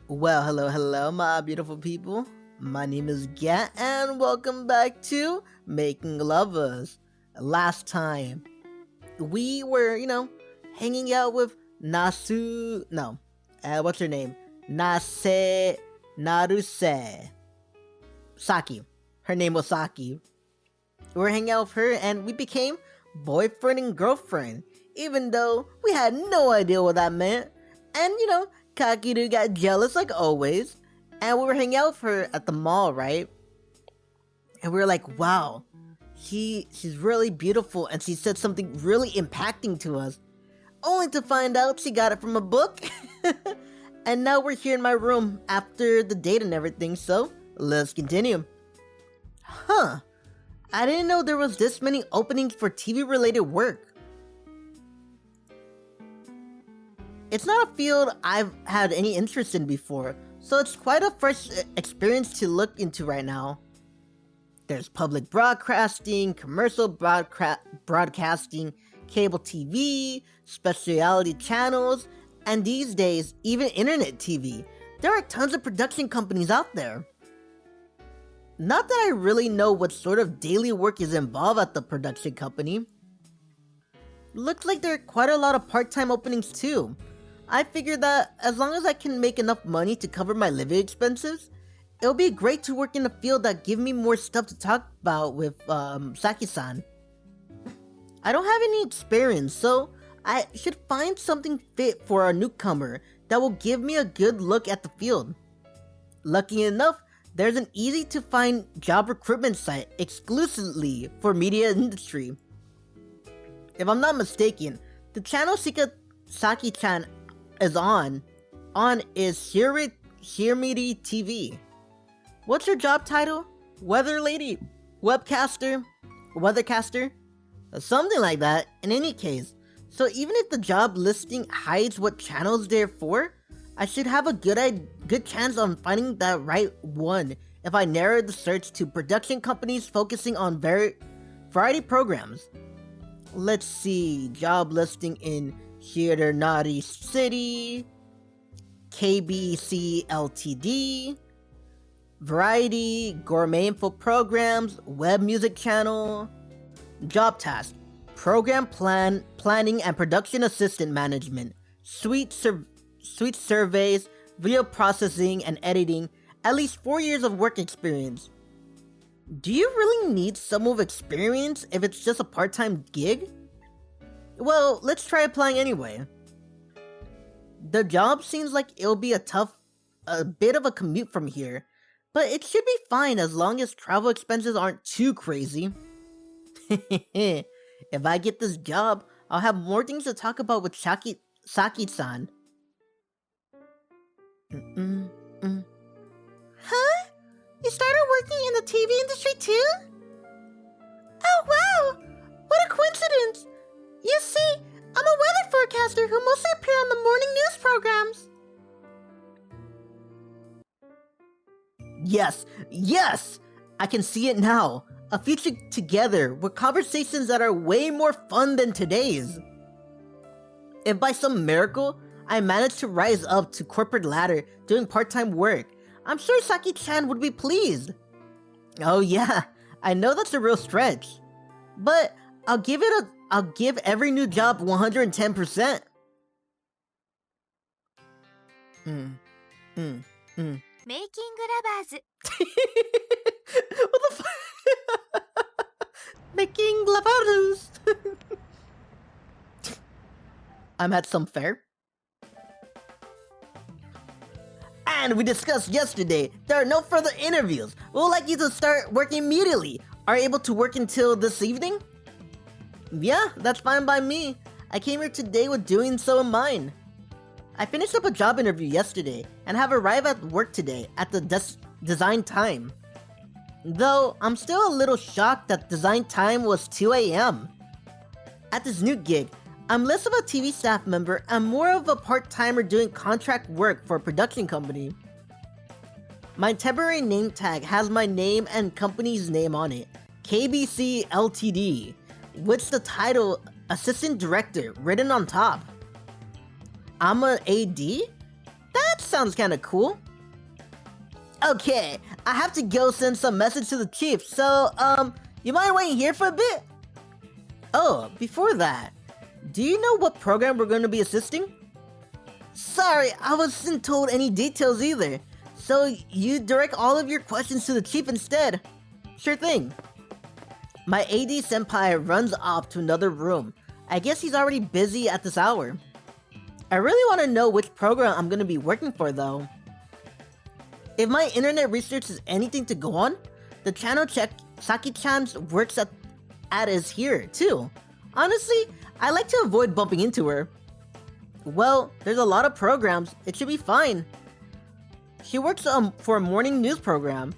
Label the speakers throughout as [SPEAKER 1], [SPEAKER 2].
[SPEAKER 1] Well, hello, my beautiful people. My name is Gat, and welcome back to Making Lovers. Last time, we were, hanging out with Nasu. No, what's her name? Nase Naruse. Saki. Her name was Saki. We were hanging out with her, and we became boyfriend and girlfriend, even though we had no idea what that meant. And, Kakiru got jealous like always, and we were hanging out with her at the mall, right? And we were like, wow, she's really beautiful, and she said something really impacting to us, only to find out she got it from a book. And now we're here in my room after the date and everything, so let's continue. Huh, I didn't know there was this many openings for TV-related work. It's not a field I've had any interest in before, so it's quite a fresh experience to look into right now. There's public broadcasting, commercial broadcasting, cable TV, specialty channels, and these days, even internet TV. There are tons of production companies out there. Not that I really know what sort of daily work is involved at the production company. Looks like there are quite a lot of part-time openings too. I figured that as long as I can make enough money to cover my living expenses, it'll be great to work in a field that give me more stuff to talk about with Saki-san. I don't have any experience, so I should find something fit for a newcomer that will give me a good look at the field. Lucky enough, there's an easy to find job recruitment site exclusively for media industry. If I'm not mistaken, the channel Saki-chan is on is Hirmiri TV. What's your job title? Weather lady? Webcaster? Weathercaster? Something like that, in any case. So even if the job listing hides what channels they're for, I should have a good chance on finding that right one if I narrow the search to production companies focusing on variety programs. Let's see, job listing in Hiranari City, KBC Ltd, Variety, Gourmet Info Programs, Web Music Channel. Job task, Program Planning and Production Assistant Management, Suite Surveys, Video Processing and Editing, at least 4 years of work experience. Do you really need some of experience if it's just a part-time gig? Well, let's try applying anyway. The job seems like it'll be a bit of a commute from here, but it should be fine as long as travel expenses aren't too crazy. If I get this job, I'll have more things to talk about with Saki-san. Huh? You started working in the TV industry too? Oh wow! What a coincidence! You see, I'm a weather forecaster who mostly appear on the morning news programs. Yes! I can see it now. A future together with conversations that are way more fun than today's. If by some miracle, I managed to rise up to corporate ladder doing part-time work, I'm sure Saki-chan would be pleased. Oh yeah, I know that's a real stretch. But I'll give every new job 110%.
[SPEAKER 2] Making lovers.
[SPEAKER 1] What the fuck? Making lovers. I'm at some fair. And we discussed yesterday, there are no further interviews. We would like you to start working immediately. Are you able to work until this evening? Yeah, that's fine by me. I came here today with doing so in mind. I finished up a job interview yesterday and have arrived at work today at the design time. Though, I'm still a little shocked that design time was 2 AM. At this new gig, I'm less of a TV staff member and more of a part-timer doing contract work for a production company. My temporary name tag has my name and company's name on it, KBC Ltd, with the title Assistant Director written on top. I'm an AD? That's sounds kinda cool. Okay, I have to go send some message to the chief, so, you mind waiting here for a bit? Oh, before that, do you know what program we're gonna be assisting? Sorry, I wasn't told any details either, so you direct all of your questions to the chief instead. Sure thing. My AD senpai runs off to another room. I guess he's already busy at this hour. I really want to know which program I'm gonna be working for though. If my internet research is anything to go on, the channel check Saki-chan's works at is here too. Honestly, I like to avoid bumping into her. Well, there's a lot of programs, it should be fine. She works for a morning news program.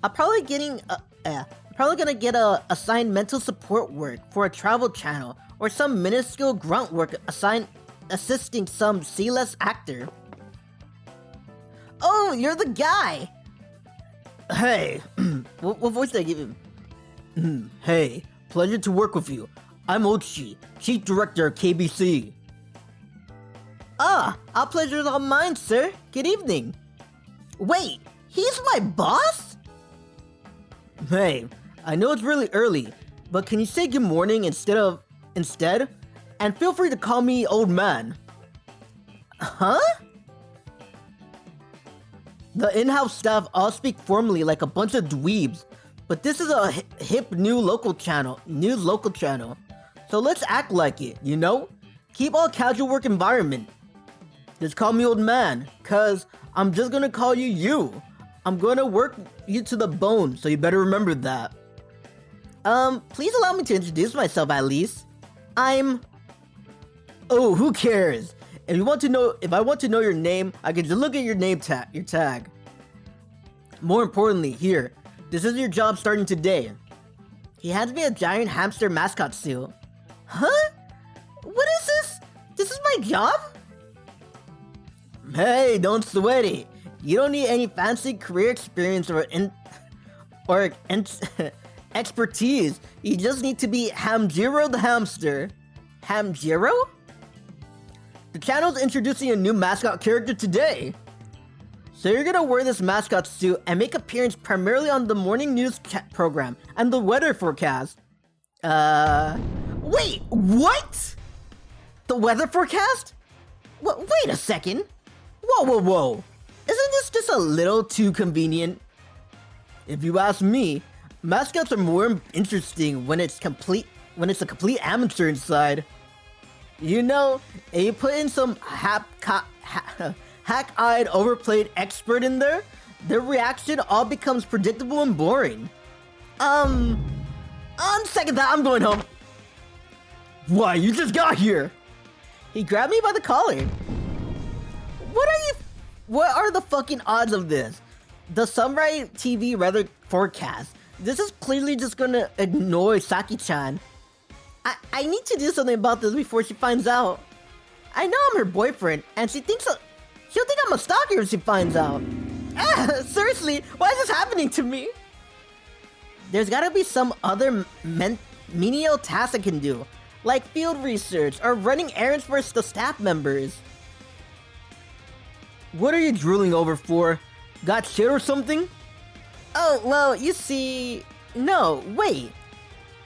[SPEAKER 1] I'm probably gonna get a assigned mental support work for a travel channel or some minuscule grunt work assisting some C-list actor. Oh, you're the guy! Hey, what voice did I give him? Hey, pleasure to work with you. I'm Ochi, Chief Director of KBC. Ah, our pleasure's all mine, sir. Good evening. Wait, he's my boss? Hey, I know it's really early, but can you say good morning instead? And feel free to call me old man. Huh? The in-house staff all speak formally like a bunch of dweebs, but this is a hip news local channel. So let's act like it, you know? Keep all casual work environment. Just call me old man, cause I'm just gonna call you you. I'm gonna work you to the bone, so you better remember that. Please allow me to introduce myself at least. Oh, who cares? If I want to know your name, I can just look at your tag. More importantly, here, this is your job starting today. He hands me a giant hamster mascot suit. Huh? What is this? This is my job? Hey, don't sweat it. You don't need any fancy career experience or expertise. You just need to be Hamjiro the hamster. Hamjiro? The channel's introducing a new mascot character today. So you're gonna wear this mascot suit and make appearance primarily on the morning news program and the weather forecast. Wait, what? The weather forecast? Wait a second. Whoa. Isn't this just a little too convenient? If you ask me, mascots are more interesting when it's a complete amateur inside. You know, if you put in some hack-eyed, overplayed expert in there, their reaction all becomes predictable and boring. On second thought, I'm going home. Why, you just got here? He grabbed me by the collar. What are the fucking odds of this? The Samurai TV weather forecast. This is clearly just gonna annoy Saki-chan. I need to do something about this before she finds out. I know I'm her boyfriend, and she'll think I'm a stalker if she finds out. Seriously, why is this happening to me? There's gotta be some other menial task I can do, like field research or running errands for the staff members. What are you drooling over for? Got shit or something? Oh, well, you see... No, wait.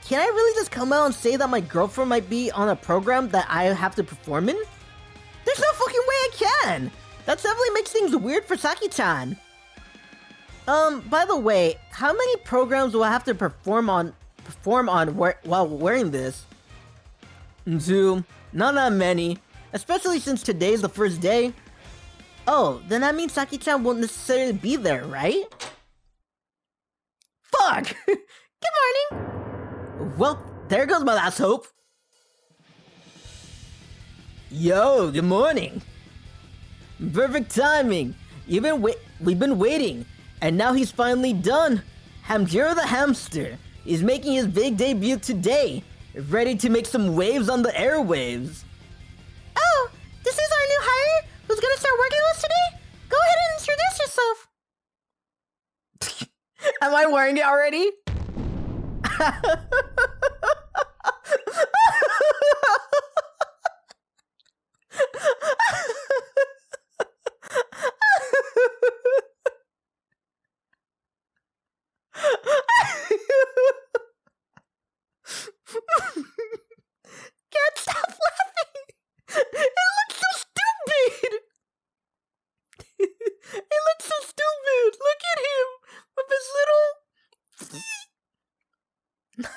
[SPEAKER 1] Can I really just come out and say that my girlfriend might be on a program that I have to perform in? There's no fucking way I can! That definitely makes things weird for Saki-chan. By the way, how many programs do I have to perform on while wearing this? Two. Not that many. Especially since today's the first day. Oh, then that means Saki-chan won't necessarily be there, right? Fuck! Good morning! Well, there goes my last hope. Yo, good morning. Perfect timing. We've been waiting, and now he's finally done. Hamjiro the hamster is making his big debut today, ready to make some waves on the airwaves. Oh, this is our new hire who's gonna start working with us today? Go ahead and introduce yourself. Am I wearing it already?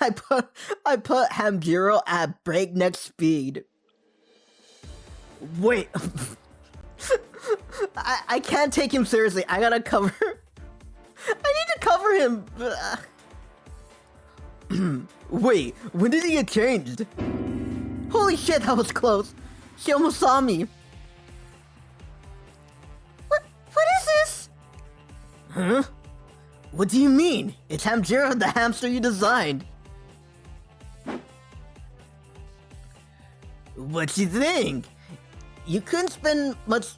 [SPEAKER 1] I put Hamjiro at breakneck speed. Wait. I can't take him seriously. I gotta cover. I need to cover him. Wait, when did he get changed? Holy shit, that was close. She almost saw me. What is this? Huh? What do you mean? It's Hamjiro, the hamster you designed. What you think? We couldn't spend much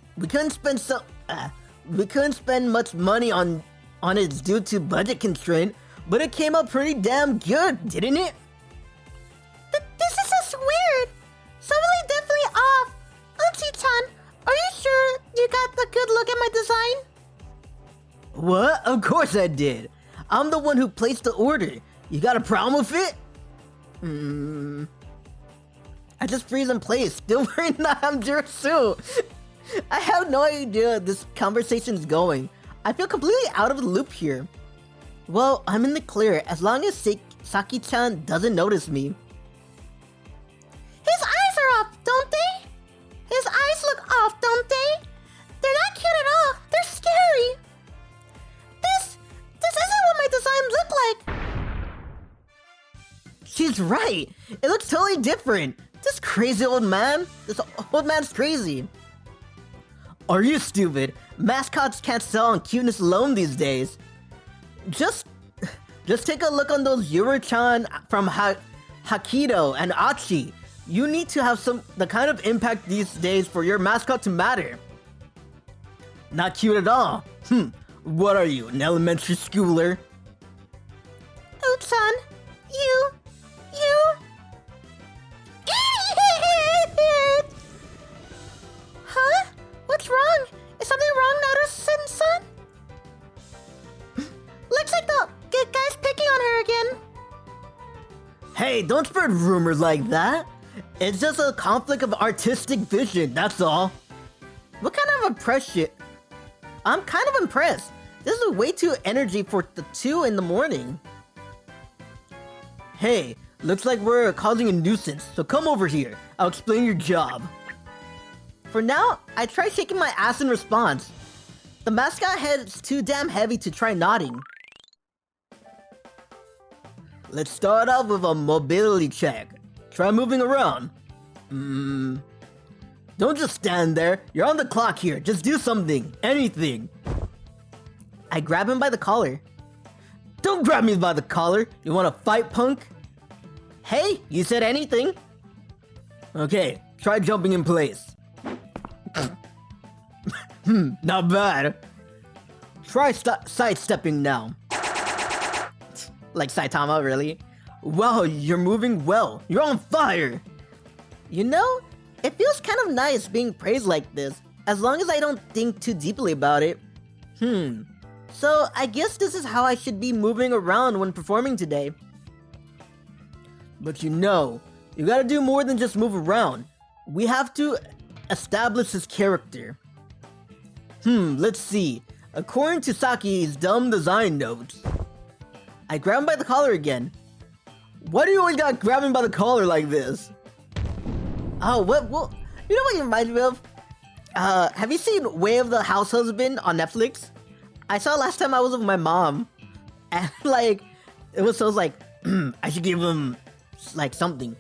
[SPEAKER 1] money on it due to budget constraint, but it came out pretty damn good, didn't it? This is just weird. Something definitely off. Auntie-chan, are you sure you got a good look at my design? What? Of course I did. I'm the one who placed the order. You got a problem with it? I just freeze in place, still wearing the Hamjiro suit. I have no idea this conversation is going. I feel completely out of the loop here. Well, I'm in the clear as long as Saki-chan doesn't notice me. His eyes are off, don't they? His eyes look off, don't they? They're not cute at all. They're scary. This isn't what my design looked like. She's right. It looks totally different. This crazy old man. This old man's crazy. Are you stupid? Mascots can't sell on cuteness alone these days. Just take a look on those Yuri-chan from Hakido and Achi. You need to have the kind of impact these days for your mascot to matter. Not cute at all. What are you, an elementary schooler? Utsan, you. Huh? What's wrong? Is something wrong, Naruto-san? Looks like the guy's picking on her again. Hey, don't spread rumors like that. It's just a conflict of artistic vision, that's all. What kind of impression? I'm kind of impressed. This is way too energy for the 2 in the morning. Hey, looks like we're causing a nuisance, so come over here. I'll explain your job. For now, I try shaking my ass in response. The mascot head is too damn heavy to try nodding. Let's start off with a mobility check. Try moving around. Don't just stand there. You're on the clock here. Just do something. Anything. I grab him by the collar. Don't grab me by the collar. You want to fight, punk? Hey, you said anything? Okay, try jumping in place. Not bad. Try sidestepping now. Like Saitama, really? Wow, you're moving well. You're on fire. You know, it feels kind of nice being praised like this, as long as I don't think too deeply about it. So I guess this is how I should be moving around when performing today. But you know, you gotta do more than just move around. We have to establish his character. Let's see. According to Saki's dumb design notes. I grab him by the collar again. Why do you always gotta grab him by the collar like this? Oh, what? You know what you remind me of? Have you seen Way of the House Husband on Netflix? I saw it last time I was with my mom. And like, I was like, I should give him like something.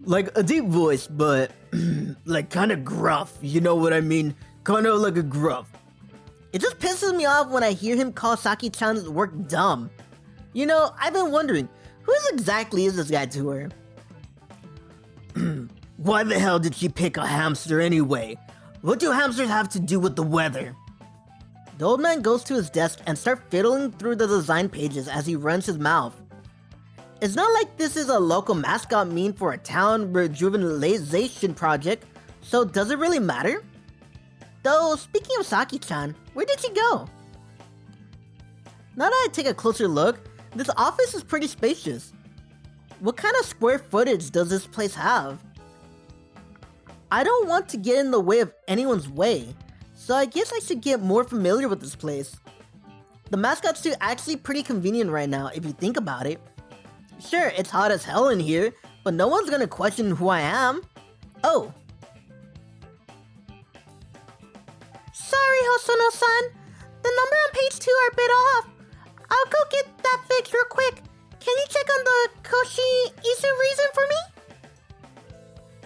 [SPEAKER 1] Like a deep voice, but like kind of gruff. You know what I mean? Kind of like a gruff. It just pisses me off when I hear him call Saki-chan's work dumb. You know, I've been wondering, who exactly is this guy to her? Why the hell did she pick a hamster anyway? What do hamsters have to do with the weather? The old man goes to his desk and starts fiddling through the design pages as he runs his mouth. It's not like this is a local mascot meme for a town rejuvenation project, so does it really matter? Though, speaking of Saki-chan, where did she go? Now that I take a closer look, this office is pretty spacious. What kind of square footage does this place have? I don't want to get in the way of anyone's way, so I guess I should get more familiar with this place. The mascot suit actually pretty convenient right now if you think about it. Sure, it's hot as hell in here, but no one's gonna question who I am. Oh. Sorry, Hosono-san. The number on page 2 are a bit off. I'll go get that fixed real quick. Can you check on the Koshi Isu reason for me?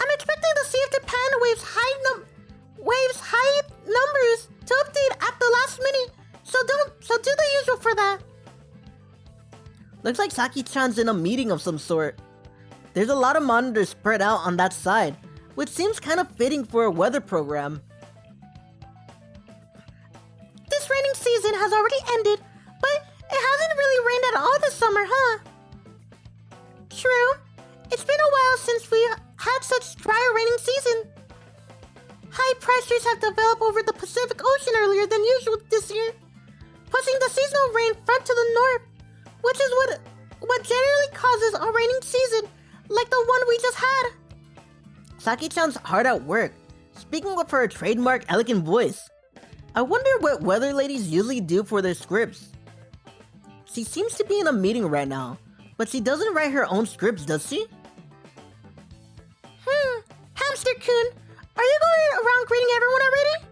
[SPEAKER 1] I'm expecting to see if Japan waves high numbers to update at the last minute. So do the usual for that. Looks like Saki-chan's in a meeting of some sort. There's a lot of monitors spread out on that side, which seems kind of fitting for a weather program. This raining season has already ended, but it hasn't really rained at all this summer, huh? True. It's been a while since we had such dry raining season. High pressures have developed over the Pacific Ocean earlier than usual this year, pushing the seasonal rain front to the north, which is what generally causes a raining season like the one we just had. Saki-chan's hard at work, speaking with her trademark elegant voice. I wonder what weather ladies usually do for their scripts. She seems to be in a meeting right now, but she doesn't write her own scripts, does she? Hamster-kun, are you going around greeting everyone already?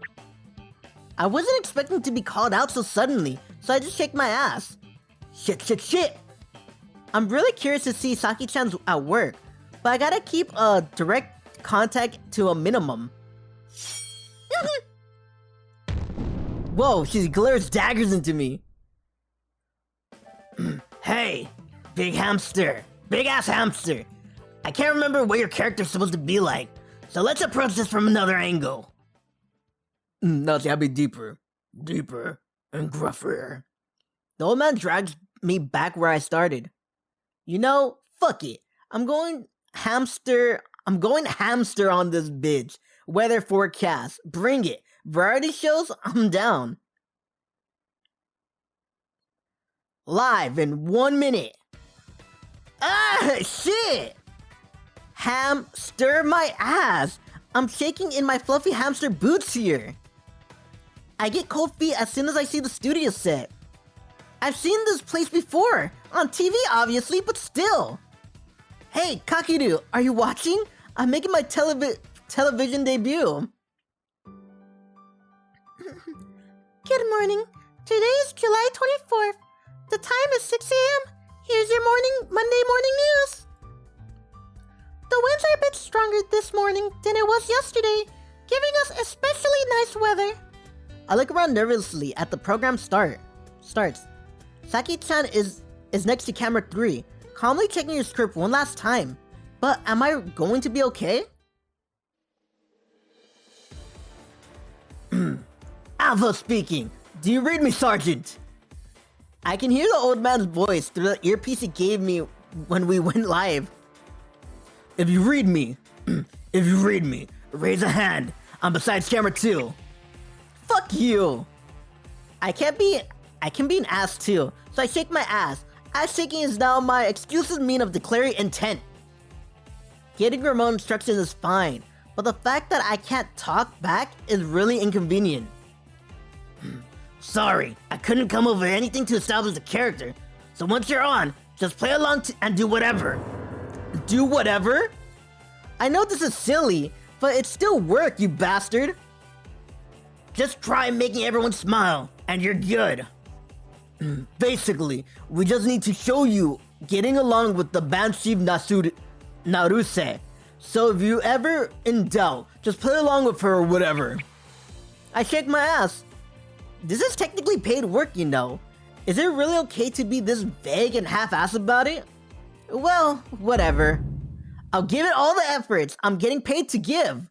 [SPEAKER 1] I wasn't expecting to be called out so suddenly, so I just shake my ass. Shit. I'm really curious to see Saki-chan's at work, but I gotta keep a direct contact to a minimum. Whoa, she glares daggers into me. Hey, big hamster. Big ass hamster. I can't remember what your character's supposed to be like, so let's approach this from another angle. No, it's gotta be deeper. Deeper and gruffer. The old man drags me back where I started. You know, fuck it. I'm going hamster on this bitch. Weather forecast. Bring it. Variety shows, I'm down. Live in 1 minute. Ah, shit! Hamster my ass. I'm shaking in my fluffy hamster boots here. I get cold feet as soon as I see the studio set. I've seen this place before. On TV, obviously, but still. Hey, Kakiru, are you watching? I'm making my television debut. Good morning. Today is July 24th. The time is 6 a.m. Here's your Monday morning news. The winds are a bit stronger this morning than it was yesterday, giving us especially nice weather. I look around nervously at the program starts. Saki-chan is next to camera 3, calmly checking your script one last time. But am I going to be okay? Alpha speaking. Do you read me, Sergeant? I can hear the old man's voice through the earpiece he gave me when we went live. If you read me, raise a hand. I'm besides camera 2. Fuck you. I can be an ass too, so I shake my ass. Ass shaking is now my exclusive mean of declaring intent. Getting remote instructions is fine, but the fact that I can't talk back is really inconvenient. Sorry, I couldn't come up with anything to establish the character, so once you're on, just play along and do whatever. Do whatever? I know this is silly, but it's still work, you bastard. Just try making everyone smile, and you're good. Basically, we just need to show you getting along with the Banshee Naruse. So if you ever in doubt, just play along with her or whatever. I shake my ass. This is technically paid work, you know. Is it really okay to be this vague and half-assed about it? Well, whatever. I'll give it all the efforts I'm getting paid to give.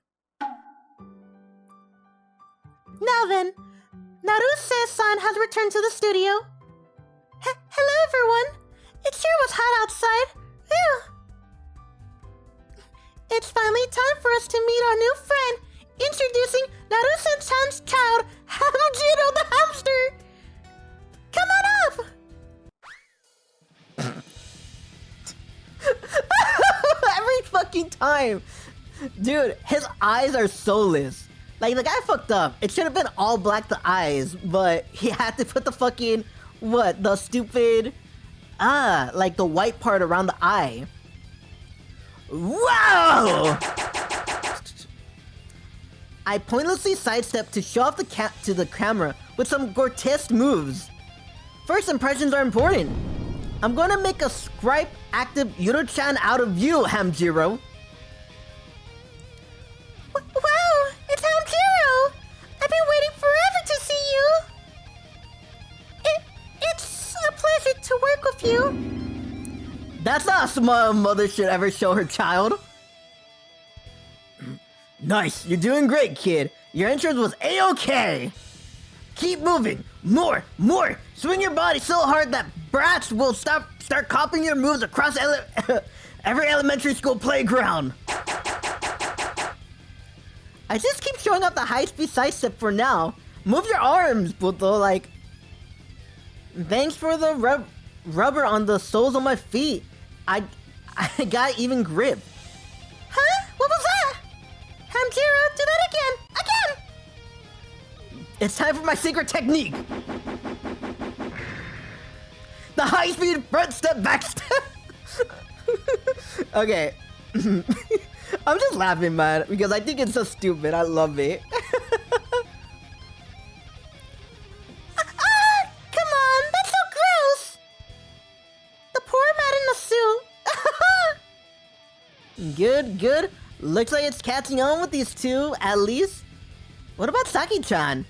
[SPEAKER 1] Now then, Naruse-san has returned to the studio. Hello, everyone. It sure was hot outside. Phew. It's finally time for us to meet our new friend. Introducing Naruse-chan's child, Hamjiro the hamster. Come on up. Every fucking time. Dude, his eyes are soulless. Like, the guy fucked up. It should have been all black, the eyes, but he had to put the fucking, the stupid Ah, like the white part around the eye. Wow! I pointlessly sidestepped to show off to the camera with some grotesque moves. First impressions are important. I'm gonna make a scribe active Yuro-chan out of you, Hamjiro.
[SPEAKER 2] Wow, it's Hamjiro! I've been waiting forever to see you! It's a pleasure to work with you.
[SPEAKER 1] That's not a smile mother should ever show her child. Nice, you're doing great, kid. Your entrance was A-okay. Keep moving, more. Swing your body so hard that brats will start copying your moves across every elementary school playground. I just keep showing up the high-speed sidestep for now. Move your arms, Puto, like... Thanks for the rubber on the soles of my feet. I got even grip.
[SPEAKER 2] Huh? What was that? Hamjiro, do that again! Again!
[SPEAKER 1] It's time for my secret technique. The high-speed front step, back step. Okay. I'm just laughing, man, because I think it's so stupid. I love it.
[SPEAKER 2] Come on, that's so gross. The poor man in the suit.
[SPEAKER 1] Good. Looks like it's catching on with these two, at least. What about Saki-chan?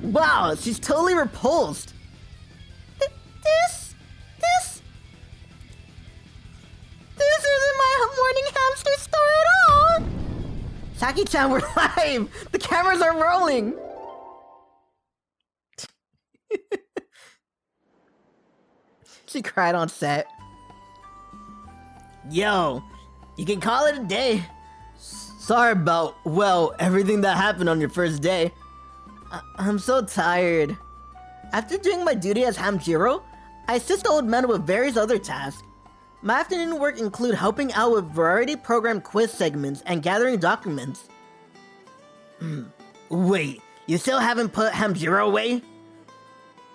[SPEAKER 1] Wow, she's totally repulsed.
[SPEAKER 2] This isn't my morning hamster store at all!
[SPEAKER 1] Saki-chan, we're live! The cameras are rolling! She cried on set. Yo, you can call it a day. Sorry about, well, everything that happened on your first day. I'm so tired. After doing my duty as Hamjiro, I assist the old man with various other tasks. My afternoon work include helping out with variety program quiz segments and gathering documents. Wait, you still haven't put Hamjiro away?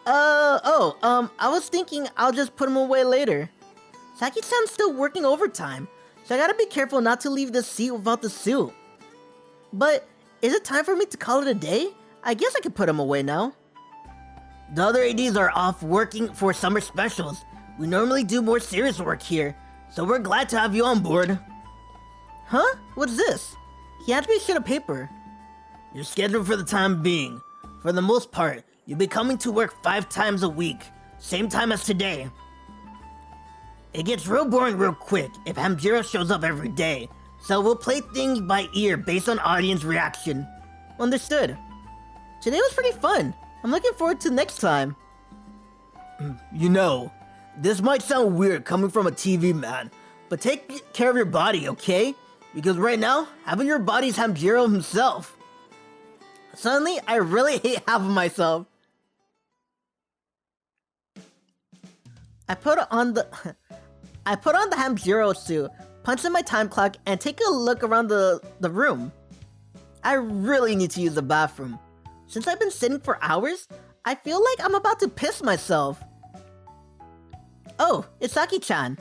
[SPEAKER 1] I was thinking I'll just put him away later. Saki-san's still working overtime, so I gotta be careful not to leave this seat without the suit. But, is it time for me to call it a day? I guess I could put him away now. The other ADs are off working for summer specials. We normally do more serious work here, so we're glad to have you on board. Huh? What's this? He hands me a sheet of paper. You're scheduled for the time being. For the most part, you'll be coming to work 5 times a week, same time as today. It gets real boring real quick if Hamjiro shows up every day, so we'll play things by ear based on audience reaction. Understood. Today was pretty fun. I'm looking forward to next time. You know, this might sound weird coming from a TV man, but take care of your body, okay? Because right now, having your body is Hamjiro himself. Suddenly, I really hate half of myself. I put on the Hamjiro suit, punch in my time clock, and take a look around the room. I really need to use the bathroom. Since I've been sitting for hours, I feel like I'm about to piss myself. Oh, it's Saki-chan.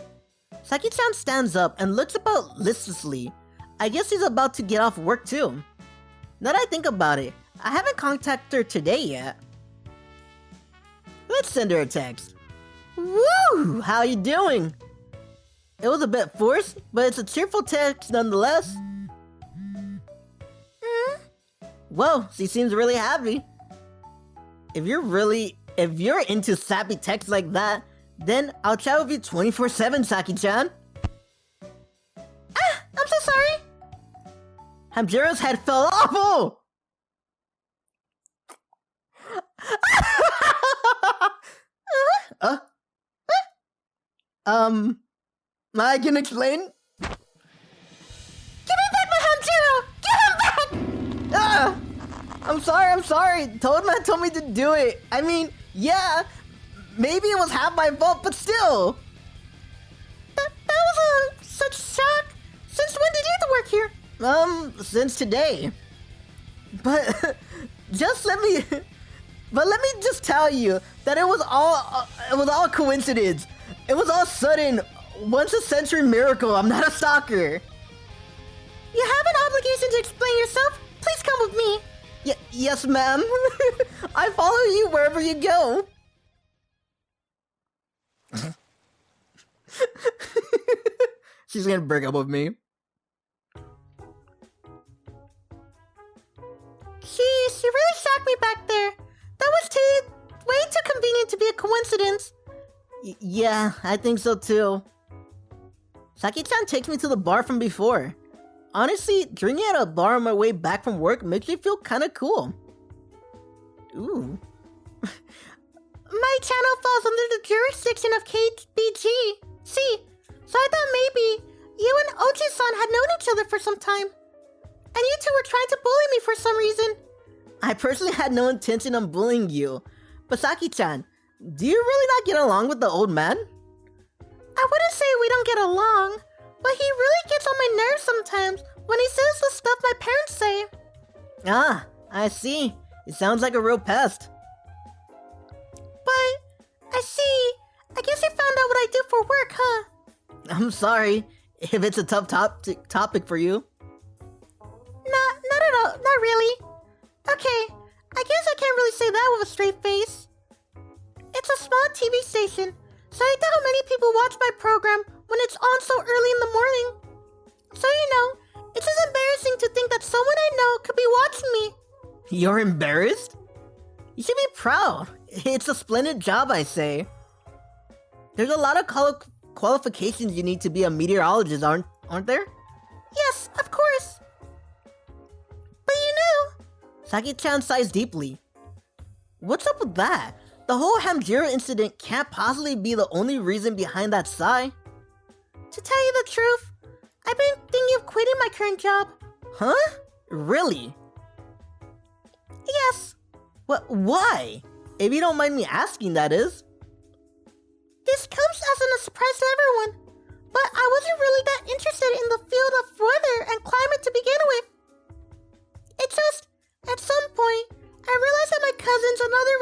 [SPEAKER 1] Saki-chan stands up and looks about listlessly. I guess he's about to get off work too. Now that I think about it, I haven't contacted her today yet. Let's send her a text. Woo! How you doing? It was a bit forced, but it's a cheerful text nonetheless. Whoa, she seems really happy. If you're into sappy texts like that, then I'll chat with you 24/7, Saki-chan.
[SPEAKER 2] I'm so sorry.
[SPEAKER 1] Hamjiro's head fell off. I can explain.
[SPEAKER 2] Give me back my Hamjiro! Give him back!
[SPEAKER 1] I'm sorry. Toadman told me to do it. I mean, yeah, maybe it was half my fault, but still.
[SPEAKER 2] That was such shock. Since when did you work here?
[SPEAKER 1] Since today. But just let me But let me just tell you that it was all coincidence. It was all sudden, once a century miracle. I'm not a stalker.
[SPEAKER 2] You have an obligation to explain yourself. Please come with me.
[SPEAKER 1] Yes, ma'am. I follow you wherever you go. She's gonna break up with me.
[SPEAKER 2] She really shocked me back there. That was way too convenient to be a coincidence.
[SPEAKER 1] Yeah, I think so too. Saki-chan takes me to the bar from before. Honestly, drinking at a bar on my way back from work makes me feel kinda cool. Ooh.
[SPEAKER 2] My channel falls under the jurisdiction of KBG. See, so I thought maybe you and Oji-san had known each other for some time. And you two were trying to bully me for some reason.
[SPEAKER 1] I personally had no intention on bullying you. But Saki-chan, do you really not get along with the old man?
[SPEAKER 2] I wouldn't say we don't get along, but he really gets on my nerves sometimes when he says the stuff my parents say.
[SPEAKER 1] Ah, I see. It sounds like a real pest.
[SPEAKER 2] But, I see. I guess you found out what I do for work, huh?
[SPEAKER 1] I'm sorry if it's a tough topic for you.
[SPEAKER 2] Not at all. Not really. Okay, I guess I can't really say that with a straight face. It's a small TV station, so I doubt many people watch my program when it's on so early in the morning. So it's just embarrassing to think that someone I know could be watching me.
[SPEAKER 1] You're embarrassed? You should be proud. It's a splendid job, I say. There's a lot of qualifications you need to be a meteorologist, aren't there?
[SPEAKER 2] Yes, of course. But
[SPEAKER 1] Saki-chan sighs deeply. What's up with that? The whole Hamjiro incident can't possibly be the only reason behind that sigh.
[SPEAKER 2] To tell you the truth, I've been thinking of quitting my current job.
[SPEAKER 1] Huh? Really?
[SPEAKER 2] Yes.
[SPEAKER 1] Why? If you don't mind me asking, that is.
[SPEAKER 2] This comes as a surprise to everyone, but I wasn't really that interested in the field of weather and climate to begin with. It's just, at some point, I realized that my cousins and other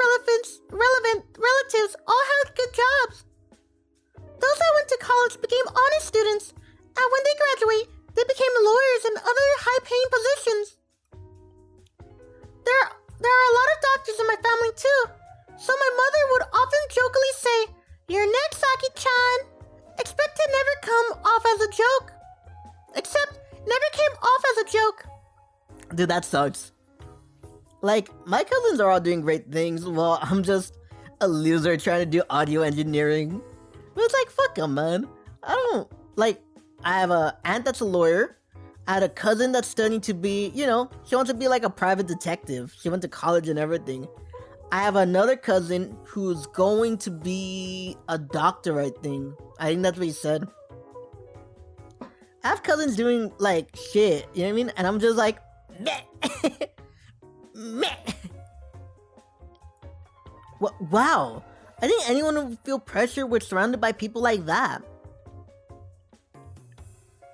[SPEAKER 2] relevant relatives all had good jobs. Those that went to college became honor students, and when they graduate, they became lawyers and other high-paying positions. There are a lot of doctors in my family too, so my mother would often jokingly say, "You're next, Saki-chan." Expect to never come off as a joke. Except, never came off as a joke.
[SPEAKER 1] Dude, that sucks. Like, my cousins are all doing great things while I'm just a loser trying to do audio engineering. But it's like, fuck them, man. I have a aunt that's a lawyer. I had a cousin that's studying to be, she wants to be like a private detective. She went to college and everything. I have another cousin who's going to be a doctor, I think. I think that's what he said. I have cousins doing, like, shit, you know what I mean? And I'm just like, meh. Meh. Wow. I think anyone would feel pressure when surrounded by people like that.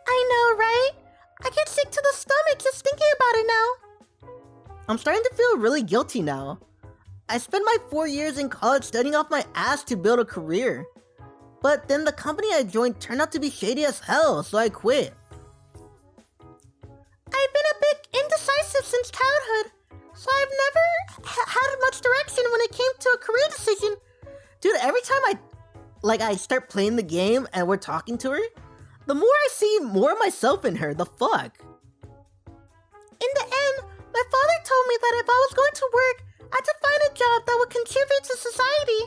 [SPEAKER 2] I know, right? I get sick to the stomach just thinking about it now.
[SPEAKER 1] I'm starting to feel really guilty now. I spent my 4 years in college studying off my ass to build a career. But then the company I joined turned out to be shady as hell, so I quit.
[SPEAKER 2] I've been a bit indecisive since childhood, so I've never had much direction when it came to a career decision.
[SPEAKER 1] Dude, every time I start playing the game and we're talking to her, the more I see more of myself in her. The fuck?
[SPEAKER 2] In the end, my father told me that if I was going to work, I had to find a job that would contribute to society.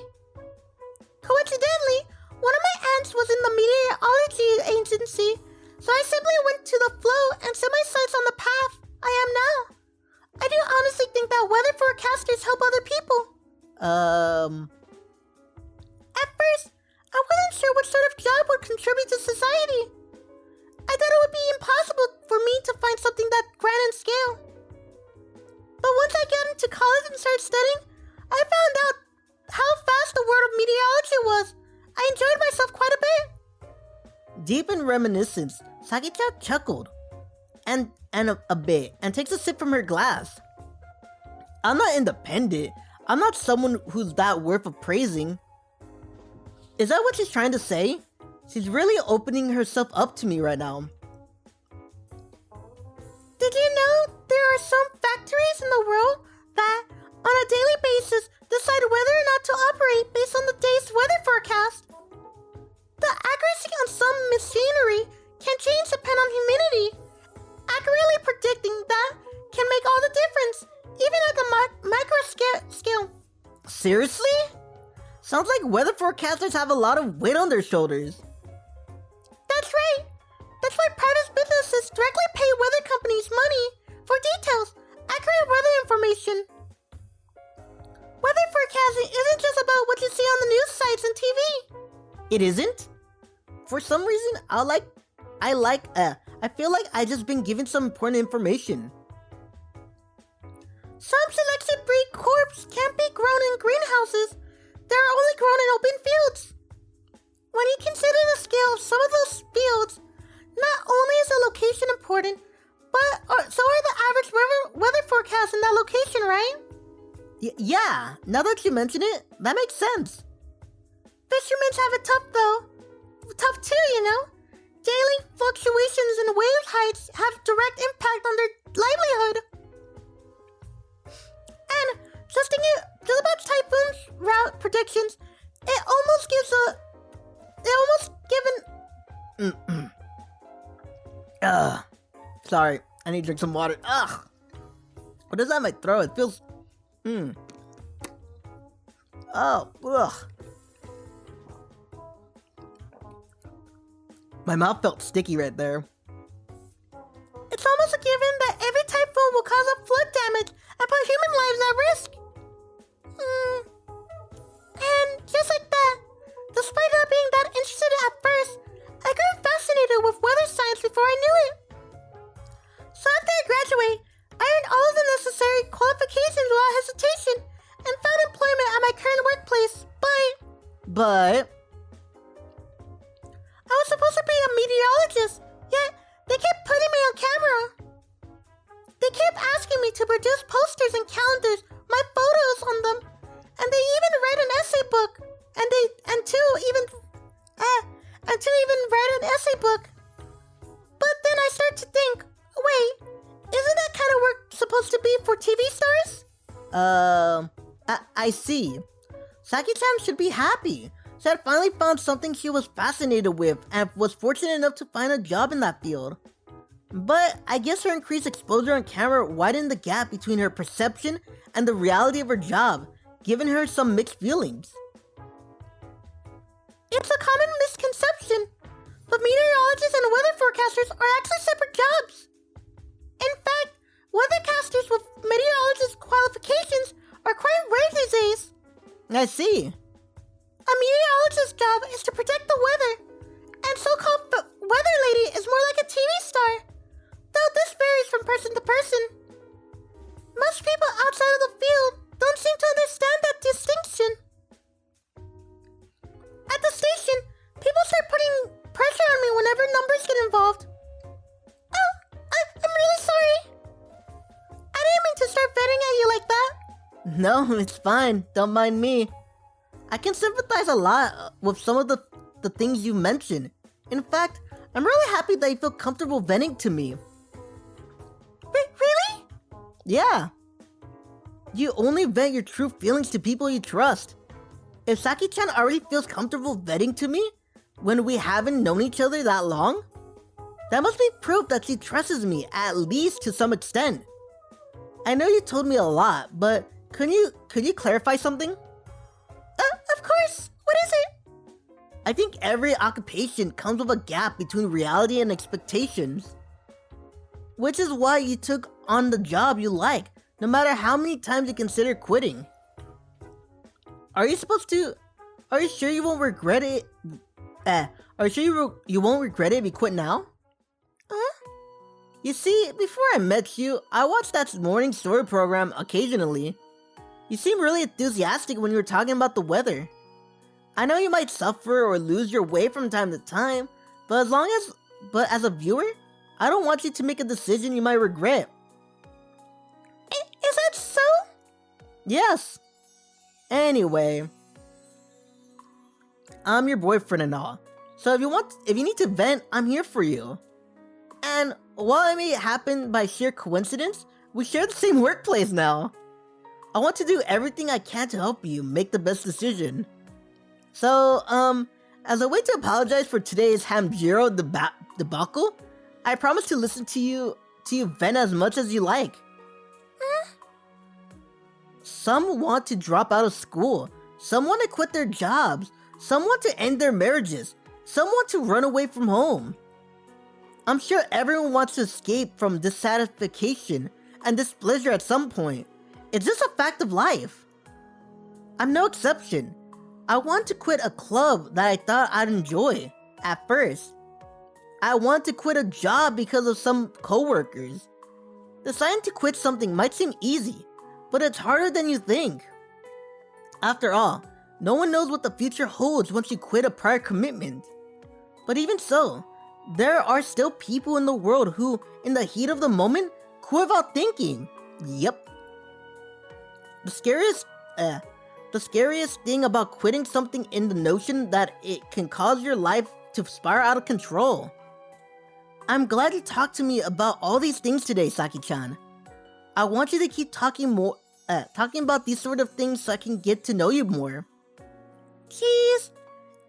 [SPEAKER 2] Coincidentally, one of my aunts was in the meteorology agency, so I simply went to the flow and set my sights on the path I am now. I do honestly think that weather forecasters help other people. At first, I wasn't sure what sort of job would contribute to society. I thought it would be impossible for me to find something that grand in scale. But once I got into college and started studying, I found out how vast the world of meteorology was. I enjoyed myself quite a bit.
[SPEAKER 1] Deep in reminiscence, Saki-chan chuckled. And a bit, and takes a sip from her glass. I'm not independent. I'm not someone who's that worth of praising. Is that what she's trying to say? She's really opening herself up to me right now.
[SPEAKER 2] Did you know there are some factories in the world that, on a daily basis, decide whether or not to operate based on the day's weather forecast? The accuracy on some machinery can change depending on humidity. Accurately predicting that can make all the difference, even at the micro scale.
[SPEAKER 1] Seriously? Sounds like weather forecasters have a lot of weight on their shoulders.
[SPEAKER 2] That's right. That's why private businesses directly pay weather companies money for details, accurate weather information. Weather forecasting isn't just about what you see on the news sites and TV.
[SPEAKER 1] It isn't? For some reason, I feel like I just been given some important information.
[SPEAKER 2] Some selected breed crops can't be grown in greenhouses. They're only grown in open fields. When you consider the scale of some of those fields, not only is the location important, but so are the average weather forecasts in that location, right?
[SPEAKER 1] Yeah, now that you mention it, that makes sense.
[SPEAKER 2] Fishermen have it tough though. Tough too, you know? Daily fluctuations in wave heights have direct impact on their livelihood. And just about typhoons route predictions, it almost given.
[SPEAKER 1] Sorry, I need to drink some water. Ugh. What is that in my throat? It feels. Oh, ugh. My mouth felt sticky right there.
[SPEAKER 2] It's almost a given that every typhoon will cause a flood damage and put human lives at risk. And just like that, despite not being that interested at first, I grew fascinated with weather science before I knew it. So after I graduate, I earned all of the necessary qualifications without hesitation and found employment at my current workplace,
[SPEAKER 1] But...
[SPEAKER 2] I was supposed to be a meteorologist, yet they kept putting me on camera. They kept asking me to produce posters and calendars, my photos on them, and they even read an essay book, and two even read an essay book. But then I started to think, wait, isn't that kind of work supposed to be for TV stars?
[SPEAKER 1] I see. Saki-chan should be happy. She had finally found something she was fascinated with and was fortunate enough to find a job in that field. But I guess her increased exposure on camera widened the gap between her perception and the reality of her job, giving her some mixed feelings.
[SPEAKER 2] It's a common misconception, but meteorologists and weather forecasters are actually separate jobs. In fact, weathercasters with meteorologist qualifications are quite rare these days.
[SPEAKER 1] I see.
[SPEAKER 2] A meteorologist's job is to predict the weather, and so-called weather lady is more like a TV star, though this varies from person to person. Most people outside of the field don't seem to understand that distinction. At the station, people start putting pressure on me whenever numbers get involved. Oh, I'm really sorry. I didn't mean to start betting at you like that.
[SPEAKER 1] No, it's fine. Don't mind me. I can sympathize a lot with some of the things you mentioned. In fact, I'm really happy that you feel comfortable venting to me.
[SPEAKER 2] Really?
[SPEAKER 1] Yeah. You only vent your true feelings to people you trust. If Saki-chan already feels comfortable venting to me when we haven't known each other that long, that must be proof that she trusts me, at least to some extent. I know you told me a lot, but could you clarify something?
[SPEAKER 2] Of course. What is it?
[SPEAKER 1] I think every occupation comes with a gap between reality and expectations. Which is why you took on the job you like, no matter how many times you consider quitting. Are you sure you won't regret it? Are you sure you won't regret it if you quit now?
[SPEAKER 2] Huh?
[SPEAKER 1] You see, before I met you, I watched that morning story program occasionally. You seemed really enthusiastic when you were talking about the weather. I know you might suffer or lose your way from time to time, but as a viewer, I don't want you to make a decision you might regret.
[SPEAKER 2] Is that so?
[SPEAKER 1] Yes. Anyway, I'm your boyfriend and all. So if you need to vent, I'm here for you. And while it may happen by sheer coincidence, we share the same workplace now. I want to do everything I can to help you make the best decision. So, as a way to apologize for today's Hamjiro debacle, I promise to listen to you vent as much as you like. Some want to drop out of school. Some want to quit their jobs. Some want to end their marriages. Some want to run away from home. I'm sure everyone wants to escape from dissatisfaction and displeasure at some point. It's just a fact of life. I'm no exception. I want to quit a club that I thought I'd enjoy at first. I want to quit a job because of some coworkers. Deciding to quit something might seem easy, but it's harder than you think. After all, no one knows what the future holds once you quit a prior commitment. But even so, there are still people in the world who, in the heat of the moment, quit without thinking. Yep. The scariest thing about quitting something is the notion that it can cause your life to spiral out of control. I'm glad you talked to me about all these things today, Saki-chan. I want you to keep talking about these sort of things so I can get to know you more.
[SPEAKER 2] Jeez,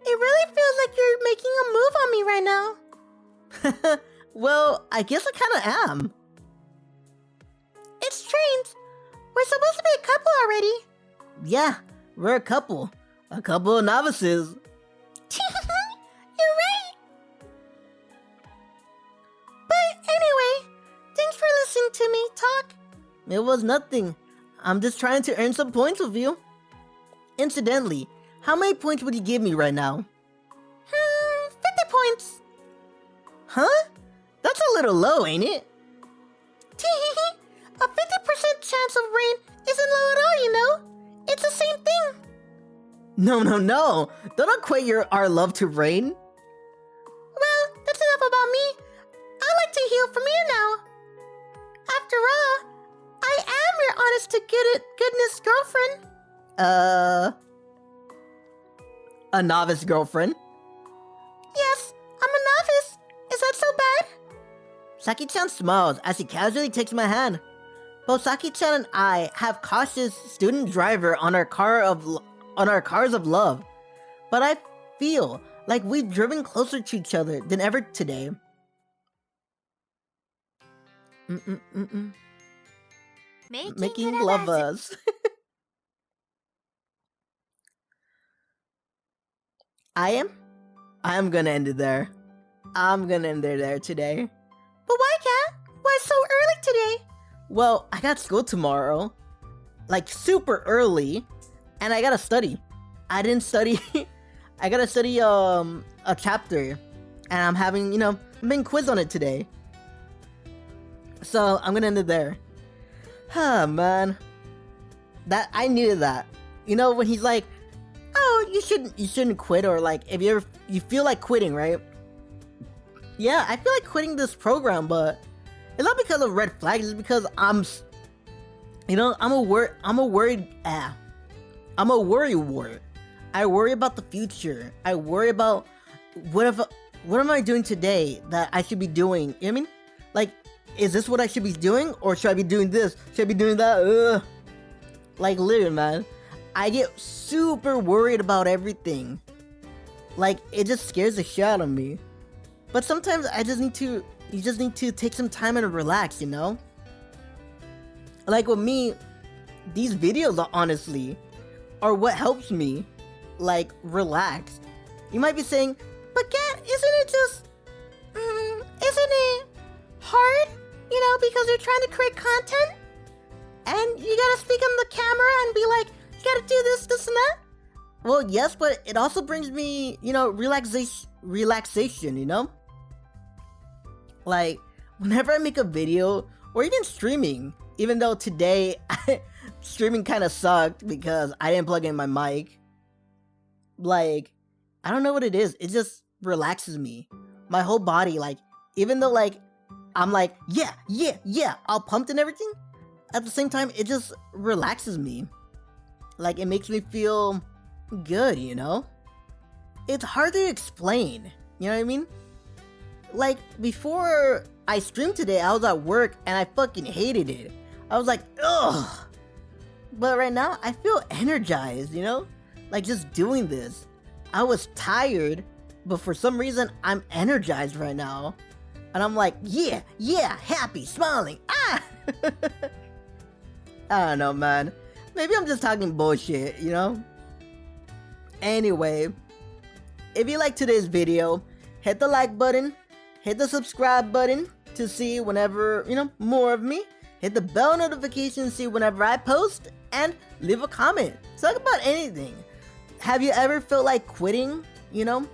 [SPEAKER 2] it really feels like you're making a move on me right now.
[SPEAKER 1] Well, I guess I kinda am.
[SPEAKER 2] It's strange. We're supposed to be a couple already.
[SPEAKER 1] Yeah, we're a couple. A couple of novices.
[SPEAKER 2] You're right. But anyway, thanks for listening to me talk.
[SPEAKER 1] It was nothing. I'm just trying to earn some points with you. Incidentally, how many points would you give me right now?
[SPEAKER 2] 50 points.
[SPEAKER 1] Huh? That's a little low, ain't it?
[SPEAKER 2] A 50% chance of rain isn't low at all, you know? It's the same thing.
[SPEAKER 1] No. Don't equate our love to rain.
[SPEAKER 2] Well, that's enough about me. I like to heal from here now. After all, I am your honest to goodness girlfriend.
[SPEAKER 1] A novice girlfriend?
[SPEAKER 2] Yes, I'm a novice. Is that so bad?
[SPEAKER 1] Saki-chan smiles as he casually takes my hand. Both Saki-chan and I have cautious student driver on our cars of love, but I feel like we've driven closer to each other than ever today. Making love us. I am gonna end it there. I'm gonna end it there today.
[SPEAKER 2] But why, Cat? Why so early today?
[SPEAKER 1] Well, I got school tomorrow. Like, super early. And I gotta study. I didn't study. I gotta study, a chapter. And I'm having, I'm being quizzed on it today. So, I'm gonna end it there. Ah, man. I needed that. When he's like, oh, you shouldn't quit, or like, if you feel like quitting, right? Yeah, I feel like quitting this program, but it's not because of red flags. It's because I'm a worry wart. I worry about the future. I worry about what am I doing today that I should be doing? You know what I mean? Like, is this what I should be doing, or should I be doing this? Should I be doing that? Ugh. Like, literally, man, I get super worried about everything. Like, it just scares the shit out of me. But sometimes you just need to take some time and relax, Like with me, these videos honestly are what helps me, like, relax. You might be saying,
[SPEAKER 2] but Kat, isn't it hard? Because you're trying to create content? And you gotta speak on the camera and be like, you gotta do this, this, and that?
[SPEAKER 1] Well, yes, but it also brings me, relaxation, Like, whenever I make a video, or even streaming, even though today, streaming kind of sucked because I didn't plug in my mic. Like, I don't know what it is. It just relaxes me. My whole body, like, even though, like, I'm like, yeah, all pumped and everything, at the same time, it just relaxes me. Like, it makes me feel good, you know? It's hard to explain, you know what I mean? Like, before I streamed today, I was at work and I fucking hated it. I was like, ugh. But right now, I feel energized, you know? Like, just doing this. I was tired, but for some reason, I'm energized right now. And I'm like, yeah, happy, smiling, ah! I don't know, man. Maybe I'm just talking bullshit, you know? Anyway, if you like today's video, hit the like button, hit the subscribe button to see whenever, you know, more of me. Hit the bell notification to see whenever I post, and leave a comment. Talk about anything. Have you ever felt like quitting, you know?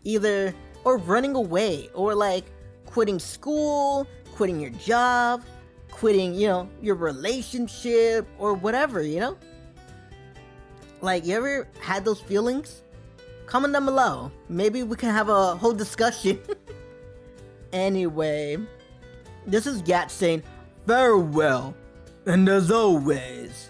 [SPEAKER 1] Either, or running away, or like quitting school, quitting your job, quitting, you know, your relationship, or whatever, you know? Like, you ever had those feelings? Comment down below. Maybe we can have a whole discussion. Anyway, this is Gat saying farewell, and as always...